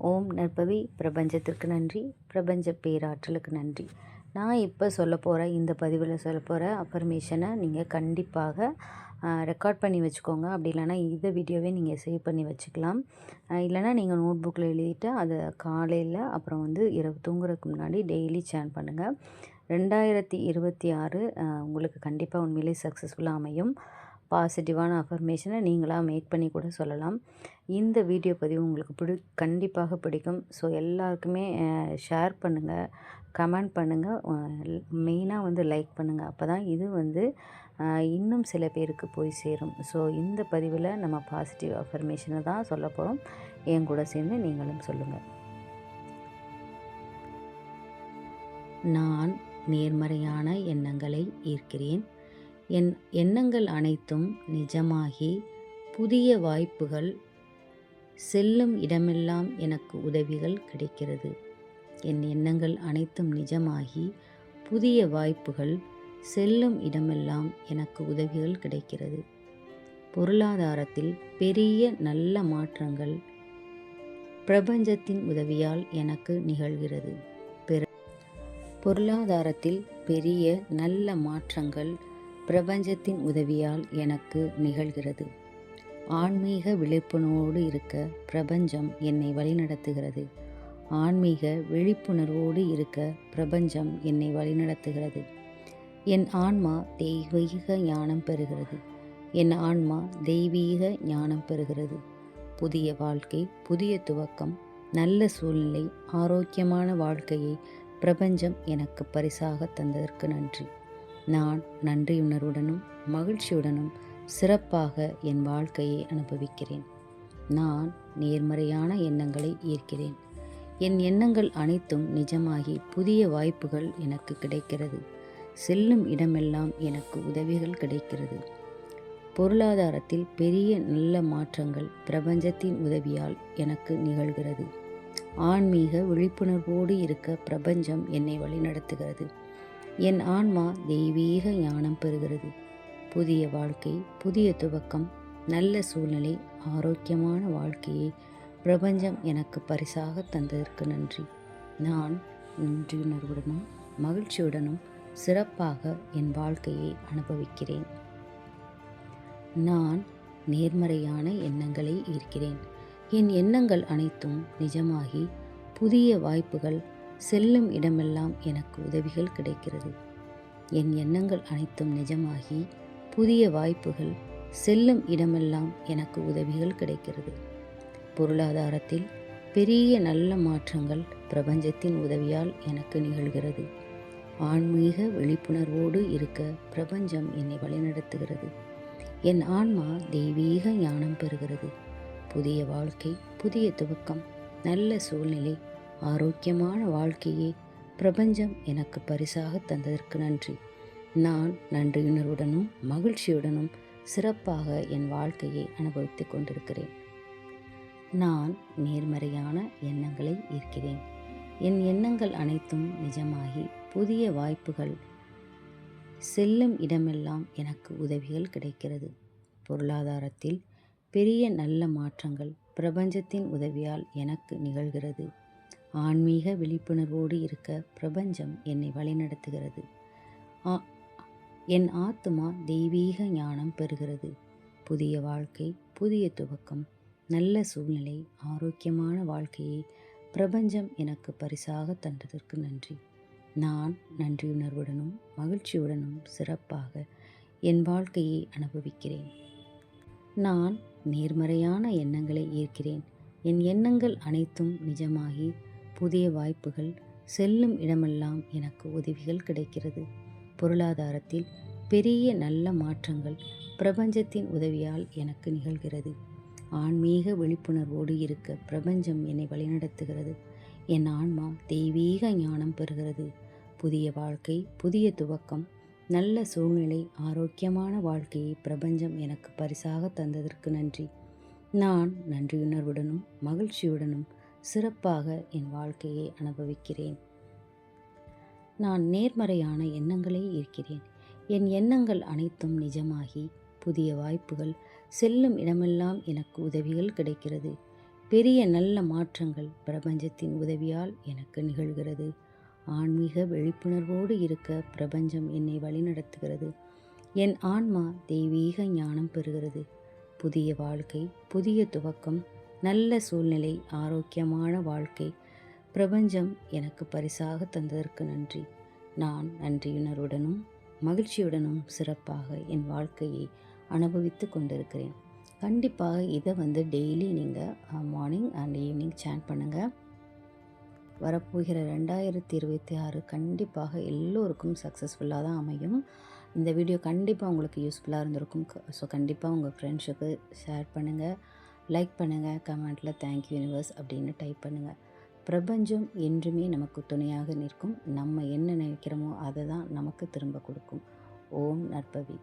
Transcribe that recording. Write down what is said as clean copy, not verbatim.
ஓம் நற்பவி பிரபஞ்சத்திற்கு நன்றி, பிரபஞ்ச பேராற்றலுக்கு நன்றி. நான் இப்போ சொல்ல போகிற இந்த பதிவில் சொல்ல போகிற அஃபர்மேஷனை நீங்கள் கண்டிப்பாக ரெக்கார்ட் பண்ணி வச்சுக்கோங்க. அப்படி இல்லைனா இந்த வீடியோவே நீங்கள் சேவ் பண்ணி வச்சுக்கலாம். இல்லைனா நீங்கள் நோட் புக்கில் எழுதிட்டு அதை காலையில் அப்புறம் இரவு தூங்குறதுக்கு முன்னாடி டெய்லி சேன் பண்ணுங்கள். 2026 உங்களுக்கு கண்டிப்பாக உண்மையிலே சக்ஸஸ்ஃபுல்லாக அமையும். பாசிட்டிவான அஃபர்மேஷனை நீங்களாக மேக் பண்ணி கூட சொல்லலாம். இந்த வீடியோ பதிவு உங்களுக்கு கண்டிப்பாக பிடிக்கும். ஸோ எல்லாருக்குமே ஷேர் பண்ணுங்கள், கமெண்ட் பண்ணுங்கள், மெயினாக லைக் பண்ணுங்கள். அப்போ தான் இது இன்னும் சில பேருக்கு போய் சேரும். ஸோ இந்த பதிவில் நம்ம பாசிட்டிவ் அஃபர்மேஷனை தான் சொல்ல போகிறோம். என் கூட சேர்ந்து நீங்களும் சொல்லுங்கள். நான் நேர்மறையான எண்ணங்களை ஈர்க்கிறேன். என் எண்ணங்கள் அனைத்தும் நிஜமாகி புதிய வாய்ப்புகள் செல்லும் இடமெல்லாம் எனக்கு உதவிகள் கிடைக்கிறது. என் எண்ணங்கள் அனைத்தும் நிஜமாகி புதிய வாய்ப்புகள் செல்லும் இடமெல்லாம் எனக்கு உதவிகள் கிடைக்கிறது. பொருளாதாரத்தில் பெரிய நல்ல மாற்றங்கள் பிரபஞ்சத்தின் உதவியால் எனக்கு நிகழ்கிறது. பொருளாதாரத்தில் பெரிய நல்ல மாற்றங்கள் பிரபஞ்சத்தின் உதவியால் எனக்கு நிகழ்கிறது. ஆன்மீக விழிப்புணர்வோடு இருக்க பிரபஞ்சம் என்னை வழிநடத்துகிறது. ஆன்மீக விழிப்புணர்வோடு இருக்க பிரபஞ்சம் என்னை வழிநடத்துகிறது. என் ஆன்மா தெய்வீக ஞானம் பெறுகிறது. என் ஆன்மா தெய்வீக ஞானம் பெறுகிறது. புதிய வாழ்க்கை, புதிய துவக்கம், நல்ல சூழ்நிலை, ஆரோக்கியமான வாழ்க்கையை பிரபஞ்சம் எனக்கு பரிசாக தந்ததற்கு நன்றி. நான் நன்றியுணர்வுடனும் மகிழ்ச்சியுடனும் சிறப்பாக என் வாழ்க்கையை அனுபவிக்கிறேன். நான் நேர்மறையான எண்ணங்களை ஈர்க்கிறேன். என் எண்ணங்கள் அனைத்தும் நிஜமாகி புதிய வாய்ப்புகள் எனக்கு கிடைக்கிறது. செல்லும் இடமெல்லாம் எனக்கு உதவிகள் கிடைக்கிறது. பொருளாதாரத்தில் பெரிய நல்ல மாற்றங்கள் பிரபஞ்சத்தின் உதவியால் எனக்கு நிகழ்கிறது. ஆன்மீக விழிப்புணர்வோடு இருக்க பிரபஞ்சம் என்னை வழிநடத்துகிறது. என் ஆன்மா தெய்வீக ஞானம் பெறுகிறது. புதிய வாழ்க்கை, புதிய துவக்கம், நல்ல சூழ்நிலை, ஆரோக்கியமான வாழ்க்கையை பிரபஞ்சம் எனக்கு பரிசாக தந்ததற்கு நன்றி. நான் நன்றியுணர்வுடனும் மகிழ்ச்சியுடனும் சிறப்பாக என் வாழ்க்கையை அனுபவிக்கிறேன். நான் நேர்மறையான எண்ணங்களை ஈர்க்கிறேன். என் எண்ணங்கள் அனைத்தும் நிஜமாகி புதிய வாய்ப்புகள் செல்லும் இடமெல்லாம் எனக்கு உதவிகள் கிடைக்கிறது. என் எண்ணங்கள் அனைத்தும் நிஜமாகி புதிய வாய்ப்புகள் செல்லும் இடமெல்லாம் எனக்கு உதவிகள் கிடைக்கிறது. பொருளாதாரத்தில் பெரிய நல்ல மாற்றங்கள் பிரபஞ்சத்தின் உதவியால் எனக்கு நிகழ்கிறது. ஆன்மீக விழிப்புணர்வோடு இருக்க பிரபஞ்சம் என்னை வழிநடத்துகிறது. என் ஆன்மா தெய்வீக ஞானம் பெறுகிறது. புதிய வாழ்க்கை, புதிய துவக்கம், நல்ல சூழ்நிலை, ஆரோக்கியமான வாழ்க்கையை பிரபஞ்சம் எனக்கு பரிசாக தந்ததற்கு நன்றி. நான் நன்றியுணர்வுடனும் மகிழ்ச்சியுடனும் சிறப்பாக என் வாழ்க்கையை அனுபவித்துக் கொண்டிருக்கிறேன். நான் நேர்மறையான எண்ணங்களை ஈர்க்கிறேன். என் எண்ணங்கள் அனைத்தும் நிஜமாகி புதிய வாய்ப்புகள் செல்லும் இடமெல்லாம் எனக்கு உதவிகள் கிடைக்கிறது. பொருளாதாரத்தில் பெரிய நல்ல மாற்றங்கள் பிரபஞ்சத்தின் உதவியால் எனக்கு நிகழ்கிறது. ஆன்மீக விழிப்புணர்வோடு இருக்க பிரபஞ்சம் என்னை வழிநடத்துகிறது. என் ஆத்மா தெய்வீக ஞானம் பெறுகிறது. புதிய வாழ்க்கை, புதிய துவக்கம், நல்ல சூழ்நிலை, ஆரோக்கியமான வாழ்க்கையை பிரபஞ்சம் எனக்கு பரிசாக தந்ததற்கு நன்றி. நான் நன்றியுணர்வுடனும் மகிழ்ச்சியுடனும் சிறப்பாக என் வாழ்க்கையை அனுபவிக்கிறேன். நான் நேர்மறையான எண்ணங்களை ஈர்க்கிறேன். என் எண்ணங்கள் அனைத்தும் நிஜமாகி புதிய வாய்ப்புகள் செல்லும் இடமெல்லாம் எனக்கு உதவிகள் கிடைக்கிறது. பொருளாதாரத்தில் பெரிய நல்ல மாற்றங்கள் பிரபஞ்சத்தின் உதவியால் எனக்கு நிகழ்கிறது. ஆன்மீக விழிப்புணர்வோடு இருக்க பிரபஞ்சம் என்னை வழிநடத்துகிறது. என் ஆன்மா தெய்வீக ஞானம் பெறுகிறது. புதிய வாழ்க்கை, புதிய துவக்கம், நல்ல சூழ்நிலை, ஆரோக்கியமான வாழ்க்கையை பிரபஞ்சம் எனக்கு பரிசாக தந்ததற்கு நன்றி. நான் நன்றியுணர்வுடனும் மகிழ்ச்சியுடனும் சிறப்பாக என் வாழ்க்கையை அனுபவிக்கிறேன். நான் நேர்மறையான எண்ணங்களை ஈர்க்கிறேன். என் எண்ணங்கள் அனைத்தும் நிஜமாகி புதிய வாய்ப்புகள் செல்லும் இடமெல்லாம் எனக்கு உதவிகள் கிடைக்கிறது. பெரிய நல்ல மாற்றங்கள் பிரபஞ்சத்தின் உதவியால் எனக்கு நிகழ்கிறது. ஆன்மீக விழிப்புணர்வோடு இருக்க பிரபஞ்சம் என்னை வழிநடத்துகிறது. என் ஆன்மா தெய்வீக ஞானம் பெறுகிறது. புதிய வாழ்க்கை, புதிய துவக்கம், நல்ல சூழ்நிலை, ஆரோக்கியமான வாழ்க்கை பிரபஞ்சம் எனக்கு பரிசாக தந்ததற்கு நன்றி. நான் நன்றியுணர்வுடனும் மகிழ்ச்சியுடனும் சிறப்பாக என் வாழ்க்கையை அனுபவித்து கொண்டிருக்கிறேன். கண்டிப்பாக இதை டெய்லி நீங்கள் மார்னிங் அண்ட் ஈவினிங் சேன் பண்ணுங்கள். வரப்போகிற 2026 கண்டிப்பாக எல்லோருக்கும் சக்ஸஸ்ஃபுல்லாக தான் அமையும். இந்த வீடியோ கண்டிப்பாக உங்களுக்கு யூஸ்ஃபுல்லாக இருந்திருக்கும். ஸோ கண்டிப்பாக உங்கள் ஃப்ரெண்ட்ஸுக்கு ஷேர் பண்ணுங்கள், லைக் பண்ணுங்கள், கமெண்ட்டில் தேங்க்யூ யூனிவர்ஸ் அப்படின்னு டைப் பண்ணுங்கள். பிரபஞ்சம் என்றுமே நமக்கு துணையாக நிற்கும். நம்ம என்ன நினைக்கிறோமோ அதை தான் நமக்கு திரும்ப கொடுக்கும். ஓம் நற்பவி.